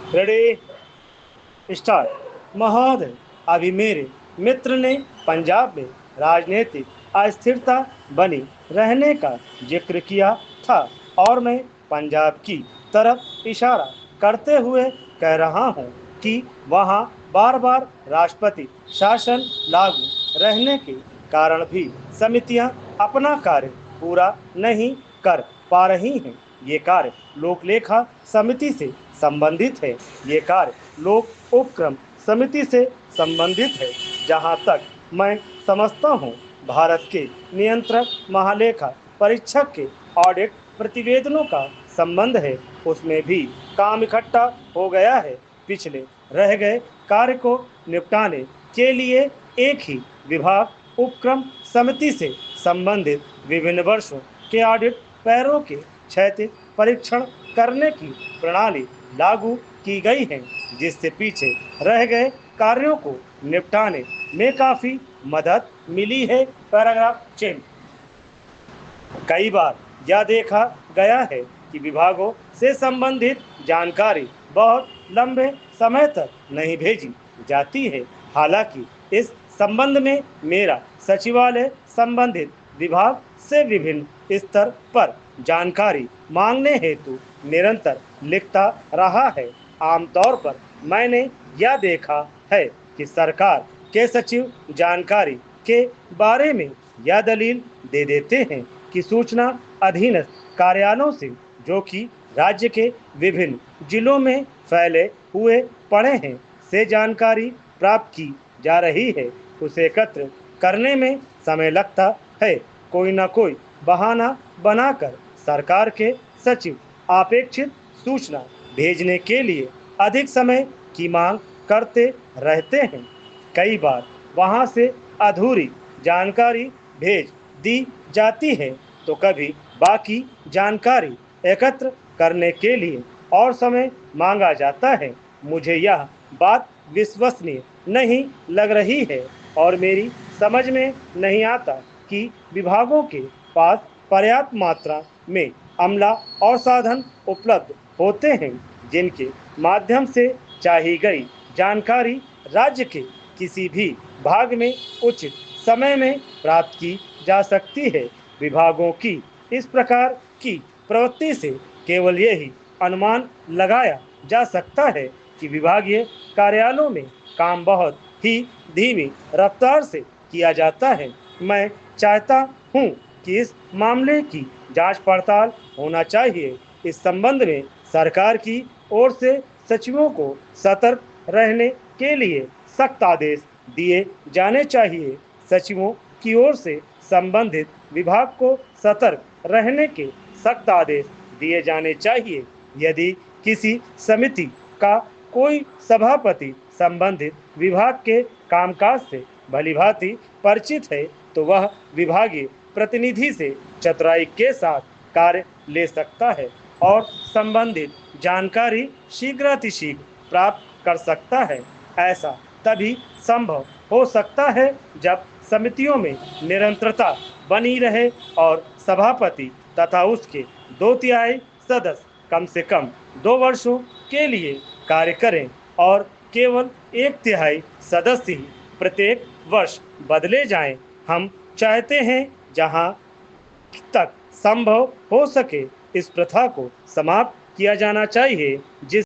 Ready start. महोदय, अभी मेरे मित्र ने पंजाब में राजनीतिक अस्थिरता बनी रहने का जिक्र किया था और मैं पंजाब की तरफ इशारा करते हुए कह रहा हूं कि वहां बार बार राष्ट्रपति शासन लागू रहने के कारण भी समितियां अपना कार्य पूरा नहीं कर पा रही हैं। ये कार्य लोक लेखा समिति से संबंधित है। ये कार्य लोक उपक्रम समिति से संबंधित है। जहां तक मैं समझता हूं, भारत के नियंत्रक महालेखा परीक्षक के ऑडिट प्रतिवेदनों का संबंध है, उसमें भी काम इकट्ठा हो गया है। पिछले रह गए कार्य को निपटाने के लिए एक ही विभाग उपक्रम समिति से संबंधित विभिन्न वर्षों के ऑडिट पैरों के क्षैतिज परीक्षण करने की प्रणाली लागू की गई है, जिससे पीछे रह गए कार्यों को निपटाने में काफी मदद मिली है। Paragraph change. कई बार यह देखा गया है कि विभागों से संबंधित जानकारी बहुत लंबे समय तक नहीं भेजी जाती है। हालांकि इस संबंध में मेरा सचिवालय संबंधित विभाग से विभिन्न स्तर पर जानकारी मांगने हेतु निरंतर लिखता रहा है। आमतौर पर मैंने यह देखा है कि सरकार के सचिव जानकारी के बारे में यह दलील दे देते हैं कि सूचना अधीनस्थ कार्यालयों से, जो कि राज्य के विभिन्न जिलों में फैले हुए पड़े हैं, से जानकारी प्राप्त की जा रही है। उसे एकत्र करने में समय लगता है। कोई न कोई बहाना बनाकर सरकार के सचिव अपेक्षित सूचना भेजने के लिए अधिक समय की मांग करते रहते हैं। कई बार वहां से अधूरी जानकारी भेज दी जाती है, तो कभी बाकी जानकारी एकत्र करने के लिए और समय मांगा जाता है। मुझे यह बात विश्वसनीय नहीं लग रही है और मेरी समझ में नहीं आता कि विभागों के पास पर्याप्त मात्रा में अमला और साधन उपलब्ध होते हैं, जिनके माध्यम से चाही गई जानकारी राज्य के किसी भी भाग में उचित समय में प्राप्त की जा सकती है। विभागों की इस प्रकार की प्रवृत्ति से केवल यही अनुमान लगाया जा सकता है कि विभागीय कार्यालयों में काम बहुत ही धीमी रफ्तार से किया जाता है। मैं चाहता हूं कि इस मामले की जांच पड़ताल होना चाहिए। इस संबंध में सरकार की ओर से सचिवों को सतर्क रहने के लिए सख्त आदेश दिए जाने चाहिए। सचिवों की ओर से संबंधित विभाग को सतर्क रहने के सख्त आदेश दिए जाने चाहिए। यदि किसी समिति का कोई सभापति संबंधित विभाग के कामकाज से भलीभांति परिचित है, तो वह विभागीय प्रतिनिधि से चतुराई के साथ कार्य ले सकता है और संबंधित जानकारी शीघ्रातिशीघ्र प्राप्त कर सकता है। ऐसा तभी संभव हो सकता है जब समितियों में निरंतरता बनी रहे और सभापति तथा उसके 2/3 सदस्य कम से कम 2 वर्षों के लिए कार्य करें और केवल 1/3 सदस्य ही प्रत्येक वर्ष बदले जाएं। हम चाहते हैं जहां तक संभव हो सके इस प्रथा को समाप्त किया जाना चाहिए, जिस